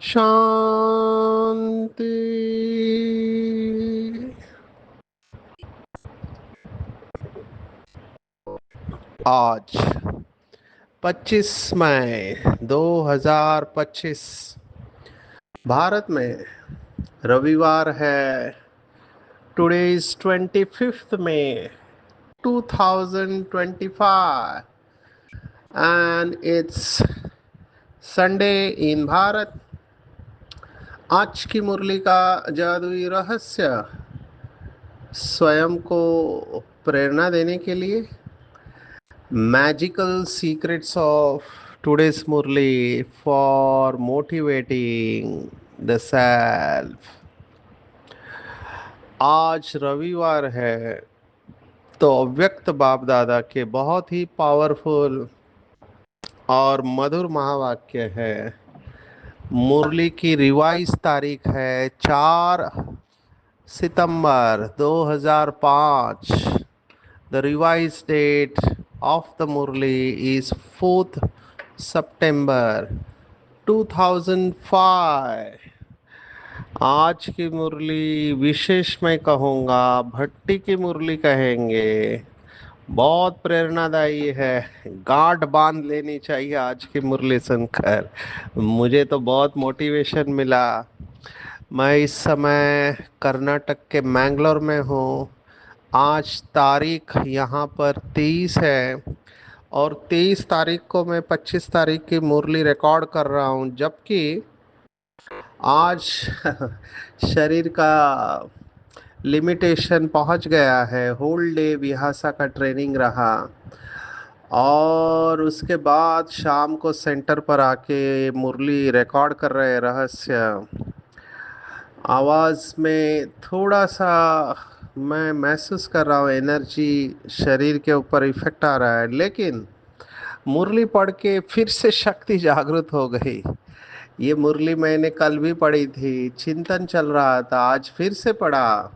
शांति। आज 25 मई 2025 भारत में रविवार है। Today is 25 May 2025 and it's Sunday in Bharat. आज की मुरली का जादुई रहस्य स्वयं को प्रेरणा देने के लिए magical secrets of today's Murli for motivating the self. आज रविवार है तो अव्यक्त बाप दादा के बहुत ही पावरफुल और मधुर महावाक्य है। मुरली की रिवाइज तारीख है 4 सितंबर 2005। The revise date of the Murli is 4 सितंबर 2005। आज की मुरली विशेष मैं कहूँगा, भट्टी की मुरली कहेंगे। बहुत प्रेरणादायी है। गांठ बांध लेनी चाहिए आज की मुरली सुनकर। मुझे तो बहुत मोटिवेशन मिला। मैं इस समय कर्नाटक के मैंगलोर में हूँ। आज तारीख यहाँ पर 23 है और 23 तारीख को मैं 25 तारीख की मुरली रिकॉर्ड कर रहा हूँ, जबकि आज शरीर का लिमिटेशन पहुंच गया है। होल डे विहासा का ट्रेनिंग रहा और उसके बाद शाम को सेंटर पर आके मुरली रिकॉर्ड कर रहे रहस्य। आवाज़ में थोड़ा सा मैं महसूस कर रहा हूँ, एनर्जी शरीर के ऊपर इफेक्ट आ रहा है, लेकिन मुरली पढ़ के फिर से शक्ति जागृत हो गई। ये मुरली मैंने कल भी पढ़ी थी, चिंतन चल रहा था, आज फिर से पढ़ा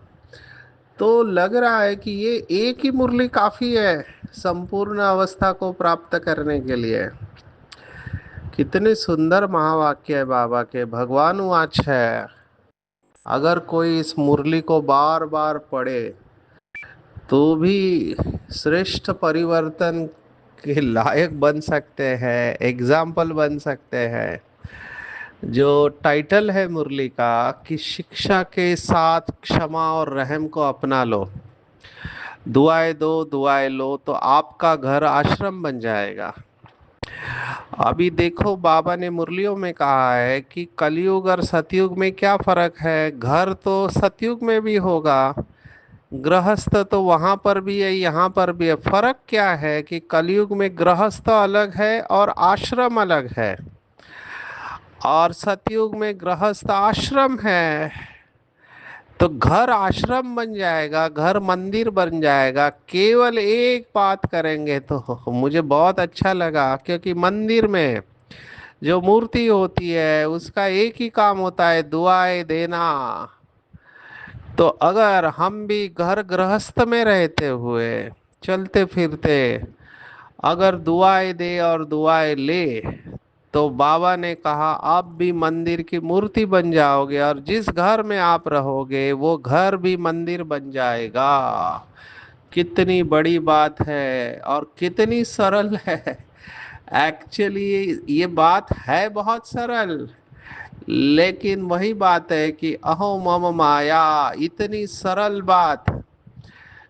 तो लग रहा है कि ये एक ही मुरली काफ़ी है संपूर्ण अवस्था को प्राप्त करने के लिए। कितने सुंदर महावाक्य है बाबा के। भगवान वाच है, अगर कोई इस मुरली को बार बार पढ़े तो भी श्रेष्ठ परिवर्तन के लायक बन सकते हैं, एग्जाम्पल बन सकते हैं। जो टाइटल है मुरली का कि शिक्षा के साथ क्षमा और रहम को अपना लो, दुआएं दो दुआएं लो, तो आपका घर आश्रम बन जाएगा। अभी देखो, बाबा ने मुरलियों में कहा है कि कलयुग और सतयुग में क्या फर्क है। घर तो सतयुग में भी होगा, गृहस्थ तो वहां पर भी है, यहाँ पर भी है। फर्क क्या है कि कलयुग में गृहस्थ अलग है और आश्रम अलग है, और सतयुग में गृहस्थ आश्रम है। तो घर आश्रम बन जाएगा, घर मंदिर बन जाएगा। केवल एक बात करेंगे तो मुझे बहुत अच्छा लगा, क्योंकि मंदिर में जो मूर्ति होती है उसका एक ही काम होता है, दुआएं देना। तो अगर हम भी घर गृहस्थ में रहते हुए चलते फिरते अगर दुआएं दे और दुआएं ले, तो बाबा ने कहा आप भी मंदिर की मूर्ति बन जाओगे, और जिस घर में आप रहोगे वो घर भी मंदिर बन जाएगा। कितनी बड़ी बात है और कितनी सरल है। एक्चुअली ये बात है बहुत सरल, लेकिन वही बात है कि अहो मम माया, इतनी सरल बात,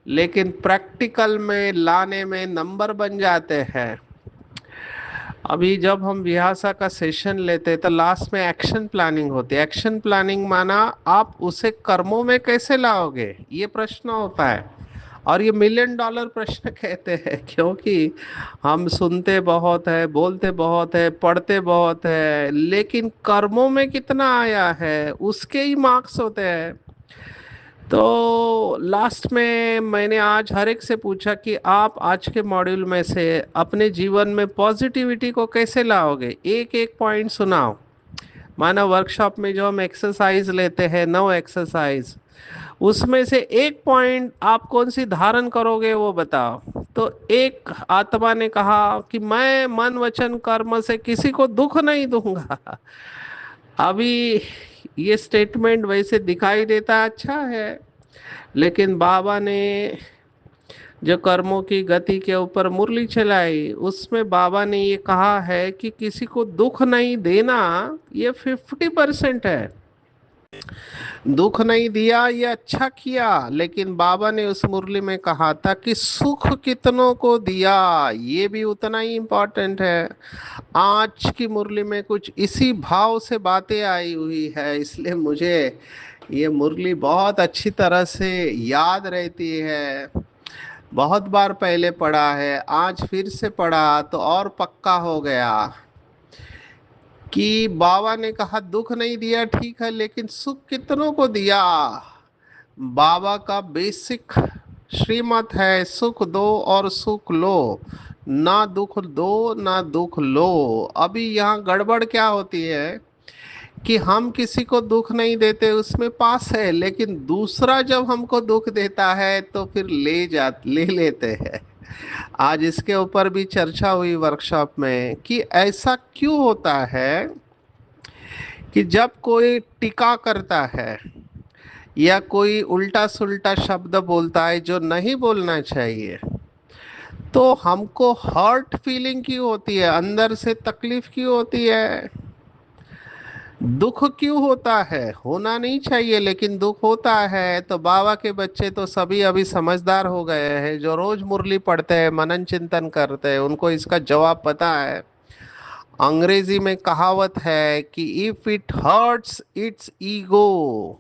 लेकिन प्रैक्टिकल में लाने में नंबर बन जाते हैं। अभी जब हम विहासा का सेशन लेते हैं तो लास्ट में एक्शन प्लानिंग होती है। एक्शन प्लानिंग माना आप उसे कर्मों में कैसे लाओगे, ये प्रश्न होता है। और ये मिलियन डॉलर प्रश्न कहते हैं, क्योंकि हम सुनते बहुत है, बोलते बहुत है, पढ़ते बहुत है, लेकिन कर्मों में कितना आया है उसके ही मार्क्स होते हैं। तो लास्ट में मैंने आज हर एक से पूछा कि आप आज के मॉड्यूल में से अपने जीवन में पॉजिटिविटी को कैसे लाओगे, एक एक पॉइंट सुनाओ। माना वर्कशॉप में जो हम एक्सरसाइज लेते हैं, 9 एक्सरसाइज, उसमें से एक पॉइंट आप कौन सी धारण करोगे वो बताओ। तो एक आत्मा ने कहा कि मैं मन वचन कर्म से किसी को दुख नहीं दूंगा। अभी ये स्टेटमेंट वैसे दिखाई देता अच्छा है, लेकिन बाबा ने जो कर्मों की गति के ऊपर मुरली चलाई, उसमें बाबा ने ये कहा है कि किसी को दुख नहीं देना, ये 50% है। दुख नहीं दिया ये अच्छा किया, लेकिन बाबा ने उस मुरली में कहा था कि सुख कितनों को दिया, ये भी उतना ही इम्पोर्टेंट है। आज की मुरली में कुछ इसी भाव से बातें आई हुई है, इसलिए मुझे ये मुरली बहुत अच्छी तरह से याद रहती है। बहुत बार पहले पढ़ा है, आज फिर से पढ़ा तो और पक्का हो गया कि बाबा ने कहा दुख नहीं दिया ठीक है, लेकिन सुख कितनों को दिया। बाबा का बेसिक श्रीमत है, सुख दो और सुख लो, ना दुख दो ना दुख लो। अभी यहाँ गड़बड़ क्या होती है कि हम किसी को दुख नहीं देते, उसमें पास है, लेकिन दूसरा जब हमको दुख देता है तो फिर ले लेते हैं। आज इसके ऊपर भी चर्चा हुई वर्कशॉप में कि ऐसा क्यों होता है कि जब कोई टीका करता है या कोई उल्टा सुल्टा शब्द बोलता है जो नहीं बोलना चाहिए, तो हमको हर्ट फीलिंग क्यों होती है, अंदर से तकलीफ क्यों होती है, दुख क्यों होता है। होना नहीं चाहिए लेकिन दुख होता है। तो बाबा के बच्चे तो सभी अभी समझदार हो गए हैं, जो रोज मुरली पढ़ते हैं, मनन चिंतन करते हैं, उनको इसका जवाब पता है। अंग्रेजी में कहावत है कि if it hurts it's ego.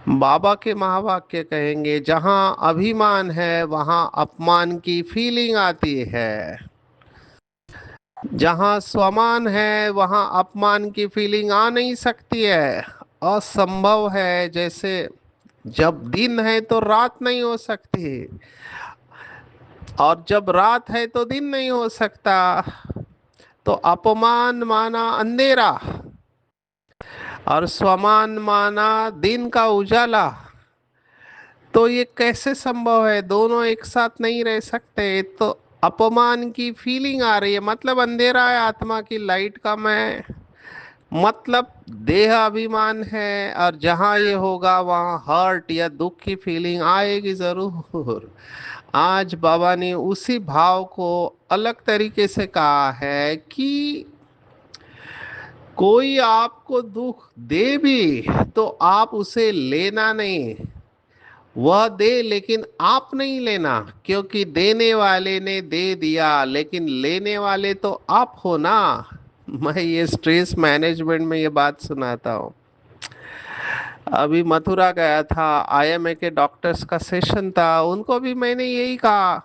बाबा के महावाक्य कहेंगे, जहाँ अभिमान है वहाँ अपमान की फीलिंग आती है, जहाँ स्वमान है वहाँ अपमान की फीलिंग आ नहीं सकती है। असंभव है, जैसे जब दिन है तो रात नहीं हो सकती, और जब रात है तो दिन नहीं हो सकता। तो अपमान माना अंधेरा और स्वमान माना दिन का उजाला। तो ये कैसे संभव है, दोनों एक साथ नहीं रह सकते। तो अपमान की फीलिंग आ रही है, मतलब अंधेरा है, आत्मा की लाइट कम है, मतलब देह अभिमान है, और जहाँ ये होगा वहाँ हर्ट या दुख की फीलिंग आएगी जरूर। आज बाबा ने उसी भाव को अलग तरीके से कहा है कि कोई आपको दुख दे भी तो आप उसे लेना नहीं, वह दे लेकिन आप नहीं लेना, क्योंकि देने वाले ने दे दिया, लेकिन लेने वाले तो आप हो ना। मैं ये स्ट्रेस मैनेजमेंट में ये बात सुनाता हूँ। अभी मथुरा गया था, आईएमए के डॉक्टर्स का सेशन था, उनको भी मैंने यही कहा।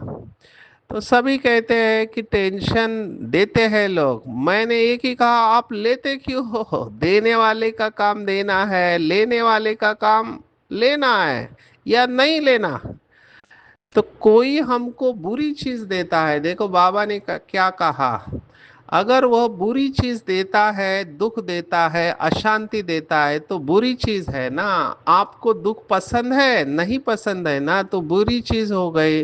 तो सभी कहते हैं कि टेंशन देते हैं लोग, मैंने एक ही कहा, आप लेते क्यों हो। देने वाले का काम देना है, लेने वाले का काम लेना है या नहीं लेना। तो कोई हमको बुरी चीज देता है, देखो बाबा ने क्या कहा, अगर वह बुरी चीज देता है, दुख देता है, अशांति देता है, तो बुरी चीज है ना। आपको दुख पसंद है, नहीं पसंद है ना, तो बुरी चीज हो गई।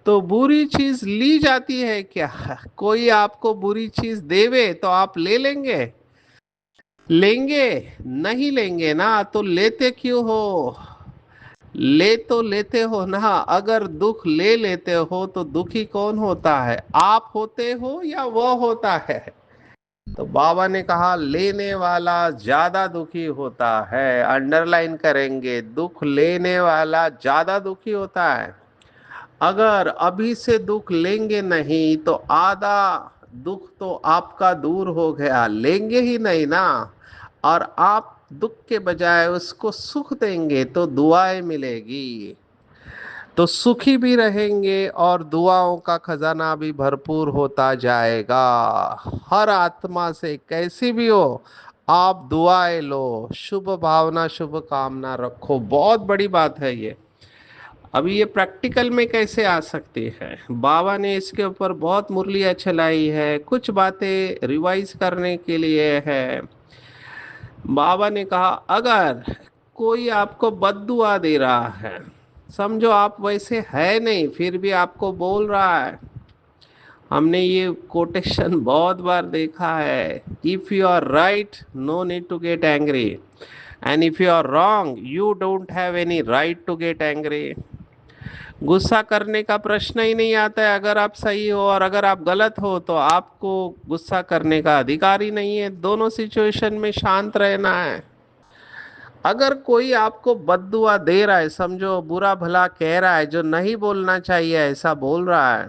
तो बुरी चीज ली जाती है क्या, कोई आपको बुरी चीज देवे तो आप ले लेंगे, लेंगे नहीं लेंगे ना, तो लेते क्यों हो। ले तो लेते हो ना, अगर दुख ले लेते हो तो दुखी कौन होता है, आप होते हो या वह होता है। तो बाबा ने कहा लेने वाला ज्यादा दुखी होता है, अंडरलाइन करेंगे, दुख लेने वाला ज्यादा दुखी होता है। अगर अभी से दुख लेंगे नहीं तो आधा दुख तो आपका दूर हो गया, लेंगे ही नहीं ना, और आप दुख के बजाय उसको सुख देंगे तो दुआएं मिलेगी, तो सुखी भी रहेंगे और दुआओं का खजाना भी भरपूर होता जाएगा। हर आत्मा से कैसी भी हो, आप दुआएं लो, शुभ भावना शुभ कामना रखो। बहुत बड़ी बात है ये। अभी ये प्रैक्टिकल में कैसे आ सकती है? बाबा ने इसके ऊपर बहुत मुरलियाँ चलाई है, कुछ बातें रिवाइज करने के लिए है। बाबा ने कहा अगर कोई आपको बद्दुआ दे रहा है, समझो आप वैसे है नहीं, फिर भी आपको बोल रहा है। हमने ये कोटेशन बहुत बार देखा है, if you are right no need to get angry, and if you are wrong you don't have any right to get angry. गुस्सा करने का प्रश्न ही नहीं आता है अगर आप सही हो, और अगर आप गलत हो तो आपको गुस्सा करने का अधिकार ही नहीं है। दोनों सिचुएशन में शांत रहना है। अगर कोई आपको बद्दुआ दे रहा है, समझो बुरा भला कह रहा है, जो नहीं बोलना चाहिए ऐसा बोल रहा है,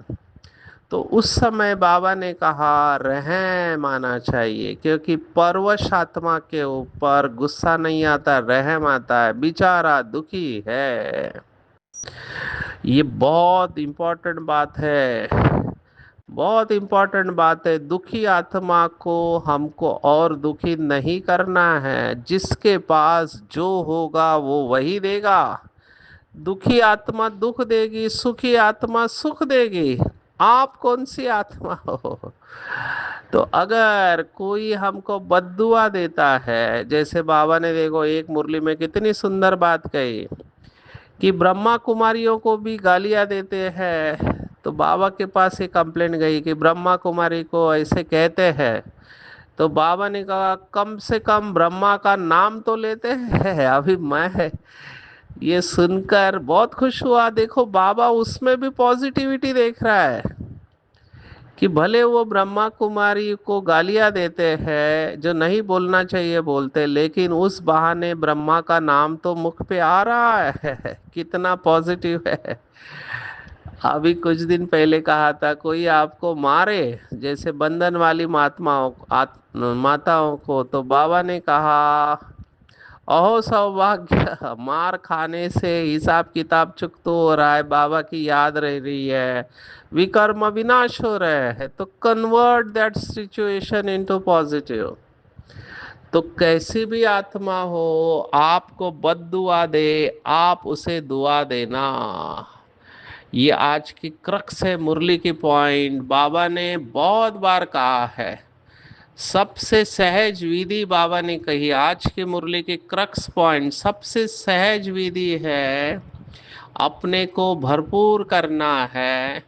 तो उस समय बाबा ने कहा रहम आना चाहिए, क्योंकि परवश आत्मा के ऊपर गुस्सा नहीं आता, रहम आता है। बेचारा दुखी है। ये बहुत इम्पोर्टेंट बात है, बहुत इम्पोर्टेंट बात है। दुखी आत्मा को हमको और दुखी नहीं करना है। जिसके पास जो होगा वो वही देगा। दुखी आत्मा दुख देगी, सुखी आत्मा सुख देगी। आप कौन सी आत्मा हो? तो अगर कोई हमको बद्दुआ देता है, जैसे बाबा ने देखो एक मुरली में कितनी सुंदर बात कही कि ब्रह्मा कुमारियों को भी गालियां देते हैं। तो बाबा के पास एक कंप्लेंट गई कि ब्रह्मा कुमारी को ऐसे कहते हैं। तो बाबा ने कहा कम से कम ब्रह्मा का नाम तो लेते हैं। अभी मैं ये सुनकर बहुत खुश हुआ। देखो बाबा उसमें भी पॉजिटिविटी देख रहा है कि भले वो ब्रह्मा कुमारी को गालियां देते हैं, जो नहीं बोलना चाहिए बोलते, लेकिन उस बहाने ब्रह्मा का नाम तो मुख पे आ रहा है। कितना पॉजिटिव है। अभी कुछ दिन पहले कहा था कोई आपको मारे, जैसे बंधन वाली माताओं को, तो बाबा ने कहा अहो सौभाग्य, मार खाने से हिसाब किताब चुकता हो रहा है, बाबा की याद रह रही है, विकर्म विनाश हो रहे हैं, तो convert that situation into positive. तो कैसी भी आत्मा हो, आपको बद्दुआ दे, आप उसे दुआ देना। ये आज की क्रक्स है मुरली की पॉइंट। बाबा ने बहुत बार कहा है, सबसे सहज विधि बाबा ने कही। आज की मुरली की क्रक्स पॉइंट, सबसे सहज विधि है, अपने को भरपूर करना है।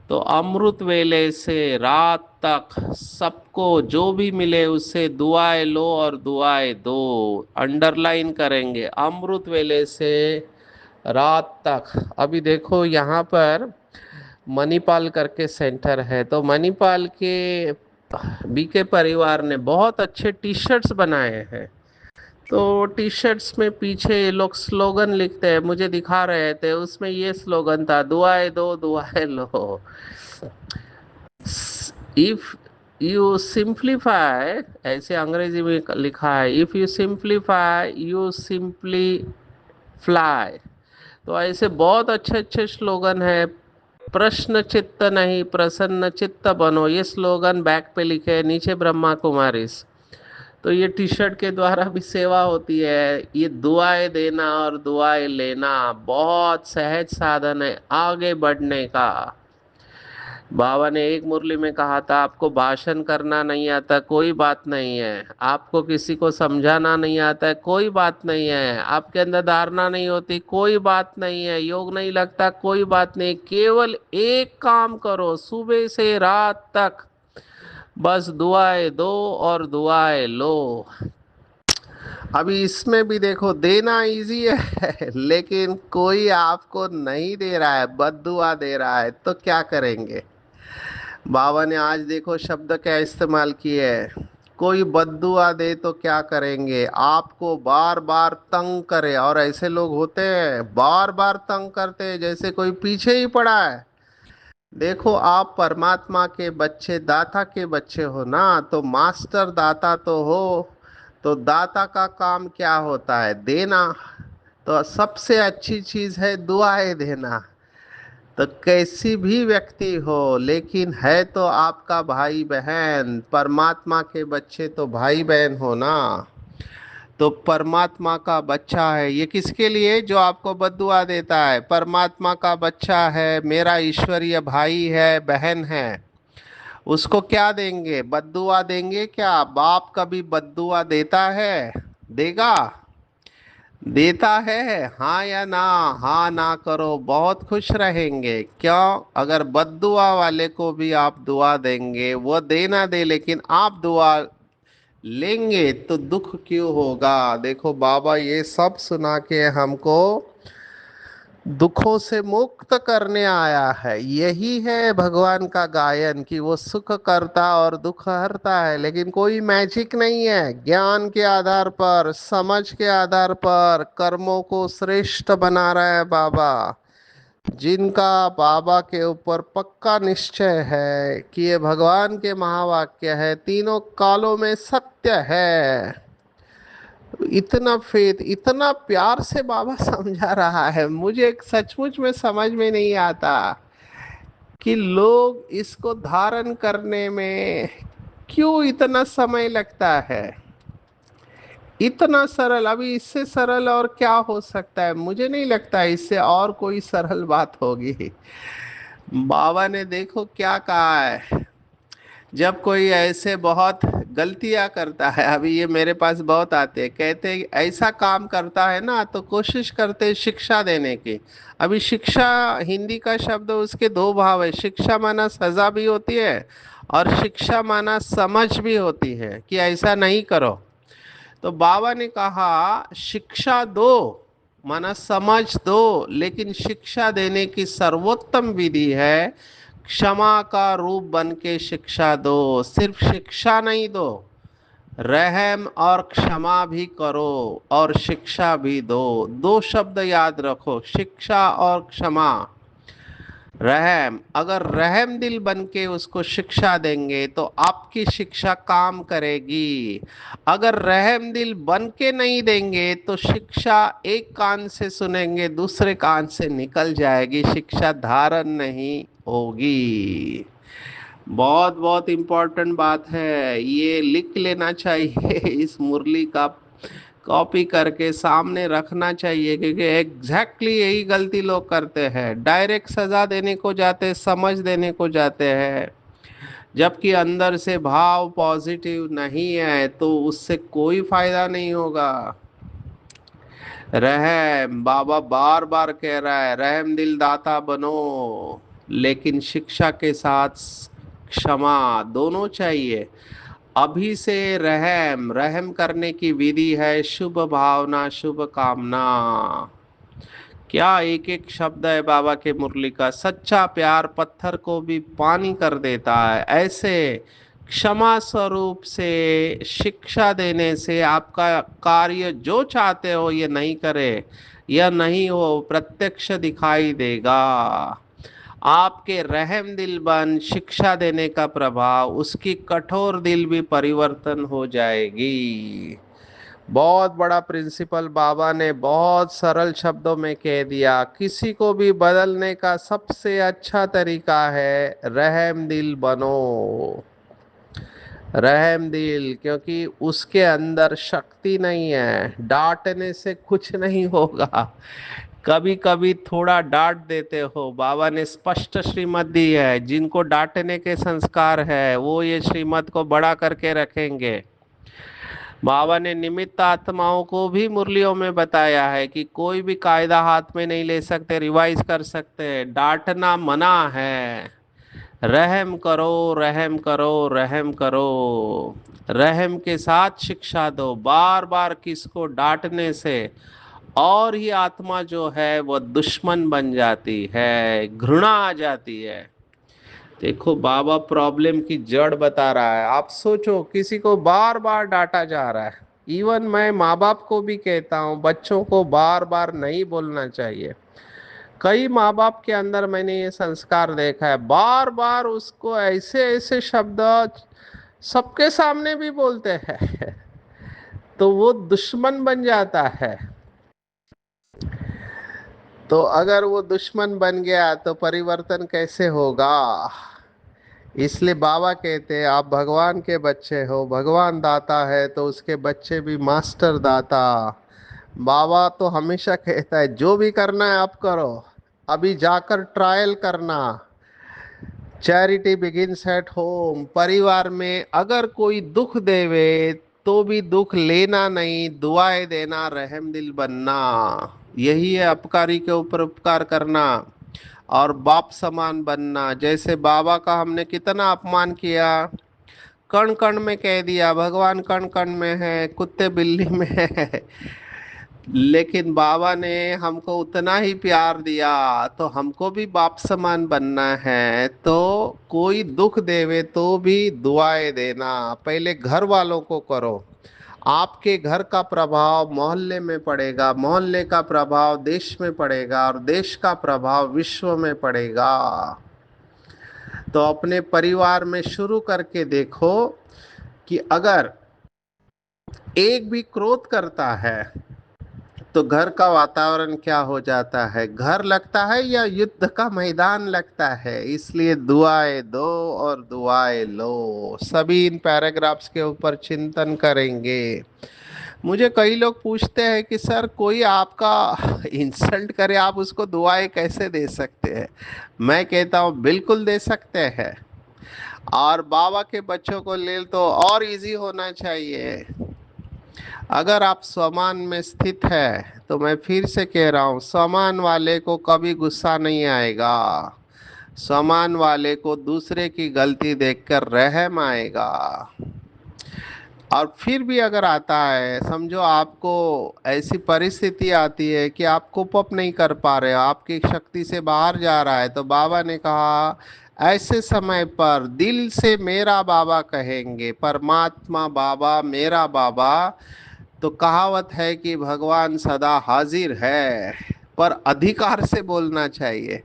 तो अमृत वेले से रात तक सबको जो भी मिले उससे दुआएं लो और दुआएं दो। अंडरलाइन करेंगे, अमृत वेले से रात तक। अभी देखो यहाँ पर मणिपाल करके सेंटर है, तो मणिपाल के बीके परिवार ने बहुत अच्छे टी शर्ट्स बनाए हैं। तो टी शर्ट्स में पीछे ये लोग स्लोगन लिखते हैं, मुझे दिखा रहे थे, उसमें ये स्लोगन था दुआएं दो दुआएं लो। इफ यू सिंप्लीफाई, ऐसे अंग्रेजी में लिखा है, if you simplify you simply fly. तो ऐसे बहुत अच्छे अच्छे स्लोगन है। प्रश्न चित्त नहीं प्रसन्न चित्त बनो, ये स्लोगन बैक पे लिखे हैं, नीचे ब्रह्मा कुमारीस। तो ये टी शर्ट के द्वारा भी सेवा होती है। ये दुआएं देना और दुआएं लेना बहुत सहज साधन है आगे बढ़ने का। बाबा ने एक मुरली में कहा था आपको भाषण करना नहीं आता कोई बात नहीं है, आपको किसी को समझाना नहीं आता है कोई बात नहीं है, आपके अंदर धारणा नहीं होती कोई बात नहीं है, योग नहीं लगता कोई बात नहीं, केवल एक काम करो सुबह से रात तक, बस दुआएं दो और दुआएं लो। अभी इसमें भी देखो देना इजी है लेकिन कोई आपको नहीं दे रहा है, बद्दुआ दे रहा है, तो क्या करेंगे? बाबा ने आज देखो शब्द क्या इस्तेमाल किए है, कोई बद्दुआ दे तो क्या करेंगे? आपको बार बार तंग करे, और ऐसे लोग होते हैं बार बार तंग करते हैं जैसे कोई पीछे ही पड़ा है। देखो आप परमात्मा के बच्चे, दाता के बच्चे हो ना, तो मास्टर दाता तो हो। तो दाता का काम क्या होता है? देना। तो सबसे अच्छी चीज है दुआएं देना। तो कैसी भी व्यक्ति हो, लेकिन है तो आपका भाई बहन, परमात्मा के बच्चे तो भाई बहन हो ना। तो परमात्मा का बच्चा है, ये किसके लिए? जो आपको बद्दुआ देता है, परमात्मा का बच्चा है, मेरा ईश्वरीय भाई है, बहन है। उसको क्या देंगे? बद्दुआ देंगे क्या? बाप कभी बद्दुआ देता है? देगा? देता है? हाँ या ना? हाँ ना करो, बहुत खुश रहेंगे। क्यों? अगर बद्दुआ वाले को भी आप दुआ देंगे, वो दे ना दे, लेकिन आप दुआ लेंगे तो दुख क्यों होगा? देखो, बाबा ये सब सुना के हमको दुखों से मुक्त करने आया है। यही है भगवान का गायन, कि वो सुख करता और दुख हरता है। लेकिन कोई मैजिक नहीं है। ज्ञान के आधार पर, समझ के आधार पर कर्मों को श्रेष्ठ बना रहा है बाबा। जिनका बाबा के ऊपर पक्का निश्चय है कि ये भगवान के महावाक्य है, तीनों कालों में सत्य है, इतना फेथ, इतना प्यार से बाबा समझा रहा है। मुझे एक सचमुच में समझ में नहीं आता कि लोग इसको धारण करने में क्यों इतना समय लगता है। इतना सरल, अभी इससे सरल और क्या हो सकता है? मुझे नहीं लगता इससे और कोई सरल बात होगी। बाबा ने देखो क्या कहा है। जब कोई ऐसे बहुत गलतियां करता है, अभी ये मेरे पास बहुत आते हैं, कहते हैं ऐसा काम करता है ना, तो कोशिश करते हैं शिक्षा देने की। अभी शिक्षा हिंदी का शब्द, उसके दो भाव है। शिक्षा माना सजा भी होती है, और शिक्षा माना समझ भी होती है कि ऐसा नहीं करो। तो बाबा ने कहा शिक्षा दो, माना समझ दो, लेकिन शिक्षा देने की सर्वोत्तम विधि है क्षमा का रूप बन के शिक्षा दो। सिर्फ शिक्षा नहीं दो, रहम और क्षमा भी करो, और शिक्षा भी दो। दो शब्द याद रखो, शिक्षा और क्षमा। रहम, अगर रहम दिल बन के उसको शिक्षा देंगे तो आपकी शिक्षा काम करेगी। अगर रहम दिल बन के नहीं देंगे तो शिक्षा एक कान से सुनेंगे, दूसरे कान से निकल जाएगी, शिक्षा धारण नहीं होगी। बहुत बहुत इम्पोर्टेंट बात है, ये लिख लेना चाहिए। इस मुरली का कॉपी करके सामने रखना चाहिए, क्योंकि एग्जैक्टली यही गलती लोग करते हैं। डायरेक्ट सजा देने को जाते, समझ देने को जाते हैं, जबकि अंदर से भाव पॉजिटिव नहीं है, तो उससे कोई फायदा नहीं होगा। रहम, बाबा बार बार कह रहा है रहम दिल दाता बनो, लेकिन शिक्षा के साथ क्षमा दोनों चाहिए। अभी से रहम, रहम करने की विधि है शुभ भावना, शुभ कामना। क्या एक एक शब्द है बाबा के मुरली का। सच्चा प्यार पत्थर को भी पानी कर देता है। ऐसे क्षमा स्वरूप से शिक्षा देने से आपका कार्य जो चाहते हो ये नहीं करे, यह नहीं हो, प्रत्यक्ष दिखाई देगा। आपके रहम दिल बन शिक्षा देने का प्रभाव, उसकी कठोर दिल भी परिवर्तन हो जाएगी। बहुत बड़ा प्रिंसिपल बाबा ने बहुत सरल शब्दों में कह दिया। किसी को भी बदलने का सबसे अच्छा तरीका है रहम दिल बनो। रहम दिल, क्योंकि उसके अंदर शक्ति नहीं है, डांटने से कुछ नहीं होगा। कभी कभी थोड़ा डांट देते हो, बाबा ने स्पष्ट श्रीमत दी है, जिनको डांटने के संस्कार है वो ये श्रीमत को बड़ा करके रखेंगे। बाबा ने निमित्त आत्माओं को भी मुरलियों में बताया है कि कोई भी कायदा हाथ में नहीं ले सकते, रिवाइज कर सकते हैं, डांटना मना है। रहम करो, रहम करो, रहम करो, रहम के साथ शिक्षा दो। बार बार किसको डांटने से और ही आत्मा जो है वो दुश्मन बन जाती है, घृणा आ जाती है। देखो, बाबा प्रॉब्लम की जड़ बता रहा है। आप सोचो, किसी को बार बार डांटा जा रहा है। इवन मैं माँ बाप को भी कहता हूँ बच्चों को बार बार नहीं बोलना चाहिए। कई माँ बाप के अंदर मैंने ये संस्कार देखा है, बार बार उसको ऐसे ऐसे शब्द सबके सामने भी बोलते हैं। तो वो दुश्मन बन जाता है। तो अगर वो दुश्मन बन गया तो परिवर्तन कैसे होगा? इसलिए बाबा कहते हैं आप भगवान के बच्चे हो, भगवान दाता है तो उसके बच्चे भी मास्टर दाता। बाबा तो हमेशा कहता है जो भी करना है आप करो, अभी जाकर ट्रायल करना। Charity begins at home. परिवार में अगर कोई दुख देवे तो भी दुख लेना नहीं, दुआएं देना, रहम दिल बनना। यही है अपकारी के ऊपर उपकार करना और बाप समान बनना। जैसे बाबा का हमने कितना अपमान किया, कण कण में कह दिया भगवान कण कण में है, कुत्ते बिल्ली में है, लेकिन बाबा ने हमको उतना ही प्यार दिया। तो हमको भी बाप समान बनना है, तो कोई दुख देवे तो भी दुआएं देना। पहले घर वालों को करो, आपके घर का प्रभाव मोहल्ले में पड़ेगा, मोहल्ले का प्रभाव देश में पड़ेगा और देश का प्रभाव विश्व में पड़ेगा। तो अपने परिवार में शुरू करके देखो कि अगर एक भी क्रोध करता है तो घर का वातावरण क्या हो जाता है, घर लगता है या युद्ध का मैदान लगता है। इसलिए दुआएं दो और दुआएं लो। सभी इन पैराग्राफ्स के ऊपर चिंतन करेंगे। मुझे कई लोग पूछते हैं कि सर कोई आपका इंसल्ट करे आप उसको दुआएं कैसे दे सकते हैं? मैं कहता हूँ बिल्कुल दे सकते हैं। और बाबा के बच्चों को ले तो और इजी होना चाहिए। अगर आप स्वमान में स्थित है तो मैं फिर से कह रहा हूँ, स्वमान वाले को कभी गुस्सा नहीं आएगा। स्वमान वाले को दूसरे की गलती देखकर रहम आएगा। और फिर भी अगर आता है, समझो आपको ऐसी परिस्थिति आती है कि आप कोप अप नहीं कर पा रहे हो, आपकी शक्ति से बाहर जा रहा है, तो बाबा ने कहा ऐसे समय पर दिल से मेरा बाबा कहेंगे, परमात्मा बाबा मेरा बाबा। तो कहावत है कि भगवान सदा हाजिर है, पर अधिकार से बोलना चाहिए।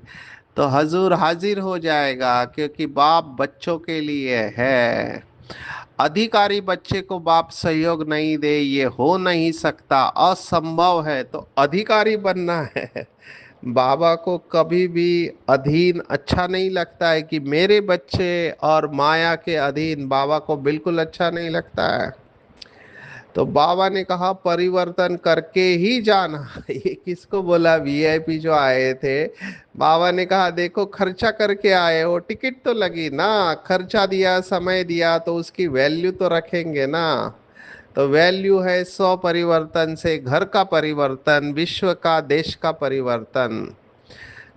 तो हजूर हाजिर हो जाएगा, क्योंकि बाप बच्चों के लिए है। अधिकारी बच्चे को बाप सहयोग नहीं दे ये हो नहीं सकता, असंभव है। तो अधिकारी बनना है। बाबा को कभी भी अधीन अच्छा नहीं लगता है कि मेरे बच्चे और माया के अधीन, बाबा को बिल्कुल अच्छा नहीं लगता है। तो बाबा ने कहा परिवर्तन करके ही जाना। ये किसको बोला? वीआईपी जो आए थे। बाबा ने कहा देखो खर्चा करके आए हो, टिकट तो लगी ना, खर्चा दिया, समय दिया, तो उसकी वैल्यू तो रखेंगे ना। तो वैल्यू है 100 परिवर्तन से घर का परिवर्तन, विश्व का, देश का परिवर्तन।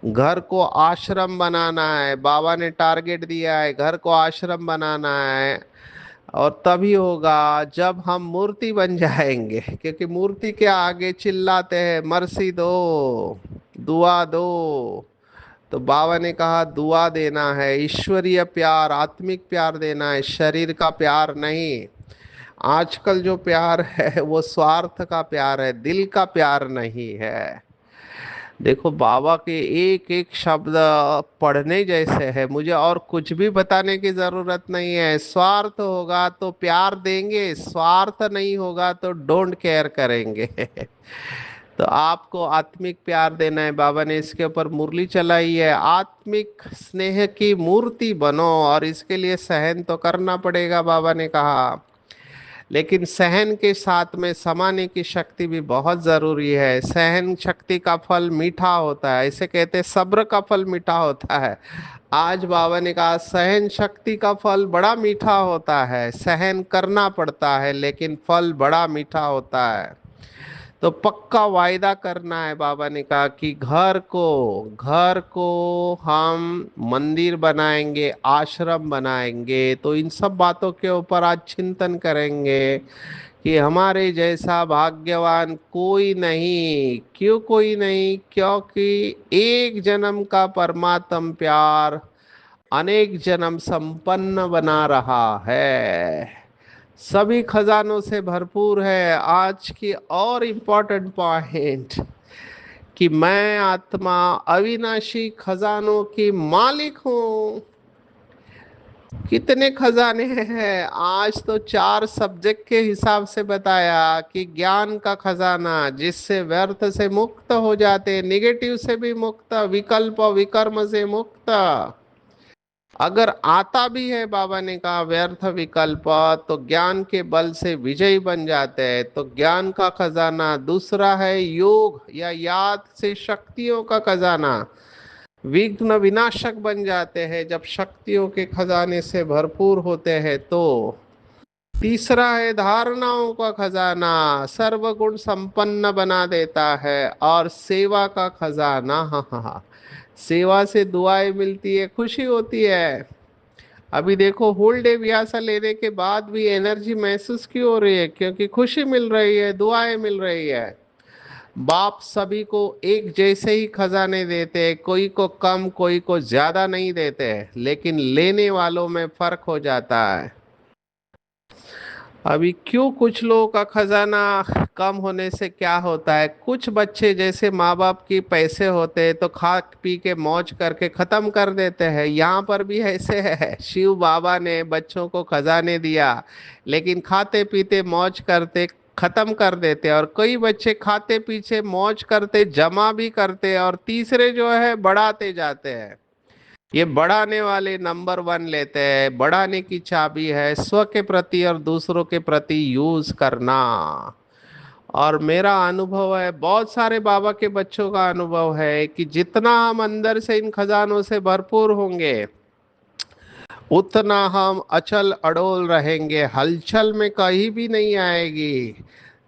घर को आश्रम बनाना है, बाबा ने टारगेट दिया है, घर को आश्रम बनाना है। और तभी होगा जब हम मूर्ति बन जाएंगे, क्योंकि मूर्ति के आगे चिल्लाते हैं मर्सी दो, दुआ दो। तो बाबा ने कहा दुआ देना है, ईश्वरीय प्यार, आत्मिक प्यार देना है, शरीर का प्यार नहीं। आजकल जो प्यार है वो स्वार्थ का प्यार है, दिल का प्यार नहीं है। देखो बाबा के एक एक शब्द पढ़ने जैसे है, मुझे और कुछ भी बताने की जरूरत नहीं है। स्वार्थ होगा तो प्यार देंगे, स्वार्थ नहीं होगा तो डोंट केयर करेंगे। तो आपको आत्मिक प्यार देना है। बाबा ने इसके ऊपर मुरली चलाई है, आत्मिक स्नेह की मूर्ति बनो, और इसके लिए सहन तो करना पड़ेगा बाबा ने कहा। लेकिन सहन के साथ में समाने की शक्ति भी बहुत ज़रूरी है। सहन शक्ति का फल मीठा होता है, इसे कहते हैं सब्र का फल मीठा होता है। आज बाबा ने कहा सहन शक्ति का फल बड़ा मीठा होता है, सहन करना पड़ता है लेकिन फल बड़ा मीठा होता है। तो पक्का वायदा करना है। बाबा ने कहा कि घर को हम मंदिर बनाएंगे, आश्रम बनाएंगे। तो इन सब बातों के ऊपर आज चिंतन करेंगे कि हमारे जैसा भाग्यवान कोई नहीं। क्यों कोई नहीं? क्योंकि एक जन्म का परमात्म प्यार अनेक जन्म संपन्न बना रहा है, सभी खजानों से भरपूर है। आज की और इम्पोर्टेंट पॉइंट कि मैं आत्मा अविनाशी खजानों की मालिक हूँ। कितने खजाने हैं। आज तो 4 सब्जेक्ट के हिसाब से बताया कि ज्ञान का खजाना, जिससे व्यर्थ से मुक्त हो जाते, निगेटिव से भी मुक्त, विकल्प विकर्म से मुक्त। अगर आता भी है, बाबा ने कहा, व्यर्थ विकल्प, तो ज्ञान के बल से विजयी बन जाते हैं। तो ज्ञान का खजाना। दूसरा है योग या याद से शक्तियों का खजाना। विघ्न विनाशक बन जाते हैं जब शक्तियों के खजाने से भरपूर होते हैं। तो तीसरा है धारणाओं का खजाना, सर्वगुण संपन्न बना देता है। और सेवा का खजाना, हाँ हाँ हाँ, सेवा से दुआएं मिलती है, खुशी होती है। अभी देखो, होल डे व्यासा लेने के बाद भी एनर्जी महसूस क्यों हो रही है? क्योंकि खुशी मिल रही है, दुआएं मिल रही है। बाप सभी को एक जैसे ही खजाने देते हैं, कोई को कम कोई को ज्यादा नहीं देते, लेकिन लेने वालों में फर्क हो जाता है। अभी क्यों कुछ लोगों का खजाना कम होने से क्या होता है? कुछ बच्चे, जैसे माँ बाप की पैसे होते हैं तो खा पी के मौज करके खत्म कर देते हैं। यहाँ पर भी ऐसे है, शिव बाबा ने बच्चों को खजाने दिया, लेकिन खाते पीते मौज करते खत्म कर देते। और कई बच्चे खाते पीछे मौज करते, जमा भी करते, और तीसरे जो है बढ़ाते जाते हैं। ये बढ़ाने वाले नंबर 1 लेते हैं। बढ़ाने की चाबी है स्व के प्रति और दूसरों के प्रति यूज करना। और मेरा अनुभव है, बहुत सारे बाबा के बच्चों का अनुभव है, कि जितना हम अंदर से इन खजानों से भरपूर होंगे, उतना हम अचल अडोल रहेंगे, हलचल में कहीं भी नहीं आएगी।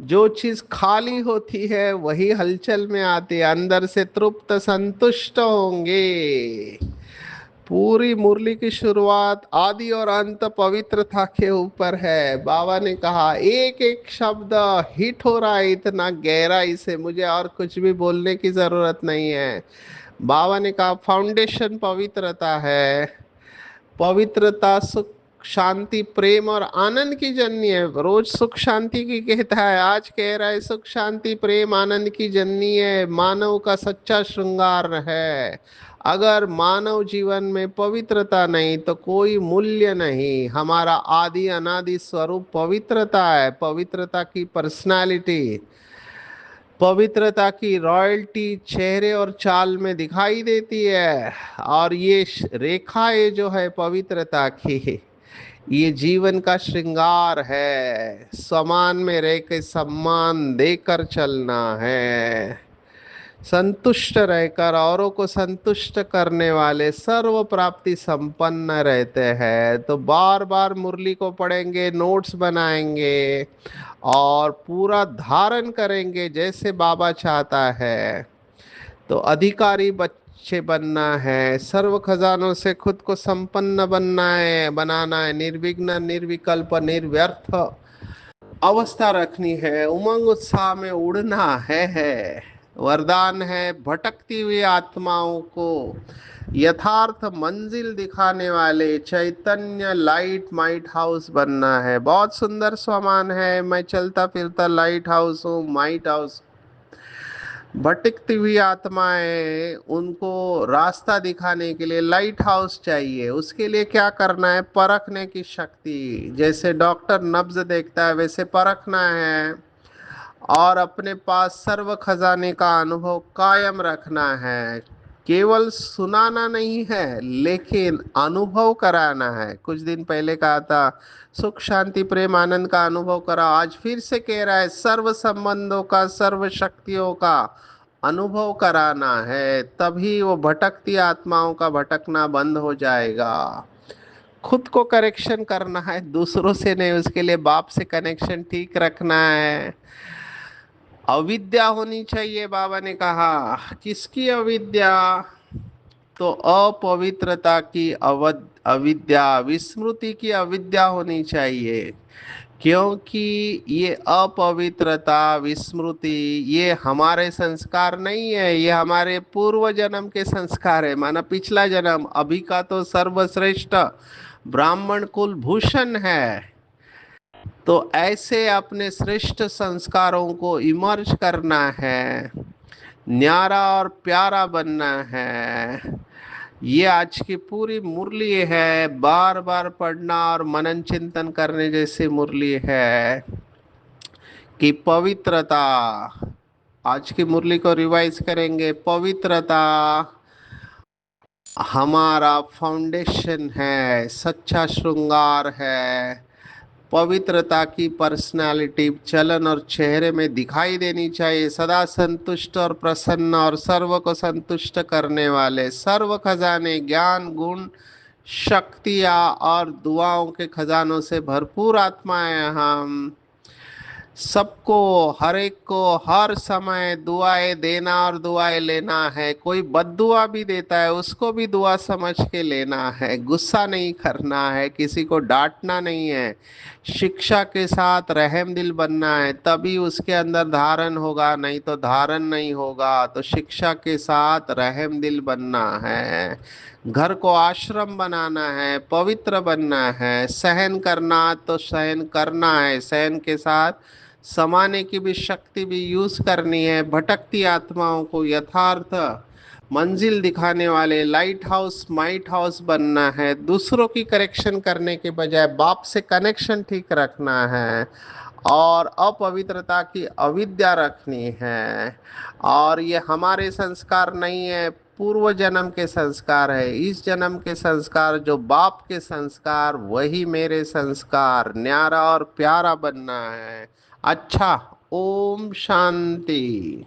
जो चीज खाली होती है वही हलचल में आती है। अंदर से तृप्त संतुष्ट होंगे। पूरी मुरली की शुरुआत आदि और अंत पवित्रता के ऊपर है। बाबा ने कहा, एक एक शब्द हिट हो रहा है इतना गहराई से, मुझे और कुछ भी बोलने की जरूरत नहीं है। बाबा ने कहा, फाउंडेशन पवित्रता है। पवित्रता सुख शांति प्रेम और आनंद की जननी है। रोज सुख शांति की कहता है, आज कह रहा है सुख शांति प्रेम आनंद की जननी है, मानव का सच्चा श्रृंगार है। अगर मानव जीवन में पवित्रता नहीं तो कोई मूल्य नहीं। हमारा आदि अनादि स्वरूप पवित्रता है। पवित्रता की पर्सनालिटी, पवित्रता की रॉयल्टी चेहरे और चाल में दिखाई देती है। और ये रेखाएं जो है पवित्रता की, ये जीवन का श्रृंगार है। समान में रह के सम्मान देकर चलना है। संतुष्ट रहकर औरों को संतुष्ट करने वाले सर्व प्राप्ति संपन्न रहते हैं। तो बार बार मुरली को पढ़ेंगे, नोट्स बनाएंगे और पूरा धारण करेंगे जैसे बाबा चाहता है। तो अधिकारी बच्चे बनना है, सर्व खजानों से खुद को संपन्न बनना है, बनाना है, निर्विघ्न निर्विकल्प निर्व्यर्थ अवस्था रखनी है, उमंग उत्साह में उड़ना है। वरदान है भटकती हुई आत्माओं को यथार्थ मंजिल दिखाने वाले चैतन्य लाइट माइट हाउस बनना है। बहुत सुंदर स्वमान है, मैं चलता फिरता लाइट हाउस हूँ, माइट हाउस। भटकती हुई आत्माएं, उनको रास्ता दिखाने के लिए लाइट हाउस चाहिए। उसके लिए क्या करना है? परखने की शक्ति। जैसे डॉक्टर नब्ज देखता है, वैसे परखना है। और अपने पास सर्व खजाने का अनुभव कायम रखना है। केवल सुनाना नहीं है, लेकिन अनुभव कराना है। कुछ दिन पहले कहा था, सुख शांति प्रेम आनंद का अनुभव करा। आज फिर से कह रहा है, सर्व संबंधों का, सर्व शक्तियों का अनुभव कराना है। तभी वो भटकती आत्माओं का भटकना बंद हो जाएगा। खुद को करेक्शन करना है, दूसरों से नहीं। उसके लिए बाप से कनेक्शन ठीक रखना है। अविद्या होनी चाहिए, बाबा ने कहा। किसकी अविद्या? तो अपवित्रता की अविद्या, विस्मृति की अविद्या होनी चाहिए। क्योंकि ये अपवित्रता विस्मृति, ये हमारे संस्कार नहीं है, ये हमारे पूर्व जन्म के संस्कार है। माना पिछला जन्म। अभी का तो सर्वश्रेष्ठ ब्राह्मण कुल भूषण है। तो ऐसे अपने श्रेष्ठ संस्कारों को इमर्ज करना है, न्यारा और प्यारा बनना है। ये आज की पूरी मुरली है, बार बार पढ़ना और मनन चिंतन करने जैसी मुरली है कि पवित्रता। आज की मुरली को रिवाइज करेंगे। पवित्रता हमारा फाउंडेशन है, सच्चा श्रृंगार है। पवित्रता की पर्सनालिटी चलन और चेहरे में दिखाई देनी चाहिए। सदा संतुष्ट और प्रसन्न और सर्व को संतुष्ट करने वाले, सर्व खजाने ज्ञान गुण शक्तियाँ और दुआओं के खजानों से भरपूर आत्माएं हम। सबको, हर एक को हर समय दुआएं देना और दुआएं लेना है। कोई बद्दुआ भी देता है, उसको भी दुआ समझ के लेना है। गुस्सा नहीं करना है, किसी को डांटना नहीं है। शिक्षा के साथ रहम दिल बनना है, तभी उसके अंदर धारण होगा, नहीं तो धारण नहीं होगा। तो शिक्षा के साथ रहम दिल बनना है। घर को आश्रम बनाना है, पवित्र बनना है। सहन करना तो सहन करना है, सहन के साथ समाने की भी शक्ति भी यूज करनी है। भटकती आत्माओं को यथार्थ मंजिल दिखाने वाले लाइट हाउस माइट हाउस बनना है। दूसरों की करेक्शन करने के बजाय बाप से कनेक्शन ठीक रखना है और अपवित्रता की अविद्या रखनी है। और ये हमारे संस्कार नहीं है, पूर्व जन्म के संस्कार है। इस जन्म के संस्कार जो बाप के संस्कार, वही मेरे संस्कार। न्यारा और प्यारा बनना है। अच्छा, ओम शांति।